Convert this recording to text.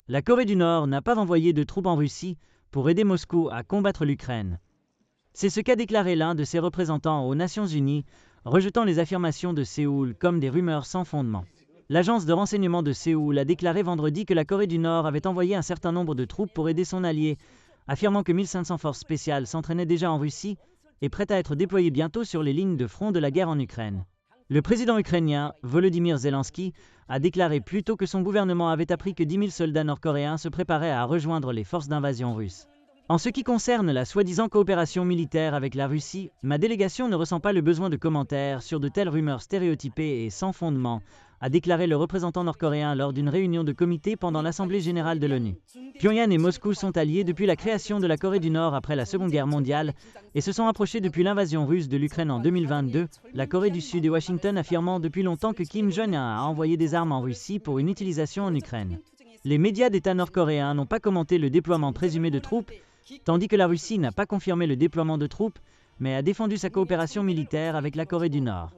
La Corée du Nord n'a pas envoyé de troupes en Russie pour aider Moscou à combattre l'Ukraine. C'est ce qu'a déclaré l'un de ses représentants aux Nations Unies, rejetant les affirmations de Séoul comme des rumeurs sans fondement. L'agence de renseignement de Séoul a déclaré vendredi que la Corée du Nord avait envoyé un certain nombre de troupes pour aider son allié, affirmant que 1500 forces spéciales s'entraînaient déjà en Russie et prêtes à être déployées bientôt sur les lignes de front de la guerre en Ukraine. Le président ukrainien, Volodymyr Zelensky, a déclaré plus tôt que son gouvernement avait appris que 10 000 soldats nord-coréens se préparaient à rejoindre les forces d'invasion russes. En ce qui concerne la soi-disant coopération militaire avec la Russie, ma délégation ne ressent pas le besoin de commentaires sur de telles rumeurs stéréotypées et sans fondement, a déclaré le représentant nord-coréen lors d'une réunion de comité pendant l'Assemblée générale de l'ONU. Pyongyang et Moscou sont alliés depuis la création de la Corée du Nord après la Seconde Guerre mondiale et se sont approchés depuis l'invasion russe de l'Ukraine en 2022, la Corée du Sud et Washington affirmant depuis longtemps que Kim Jong-un a envoyé des armes en Russie pour une utilisation en Ukraine. Les médias d'État nord-coréens n'ont pas commenté le déploiement présumé de troupes, tandis que la Russie n'a pas confirmé le déploiement de troupes, mais a défendu sa coopération militaire avec la Corée du Nord.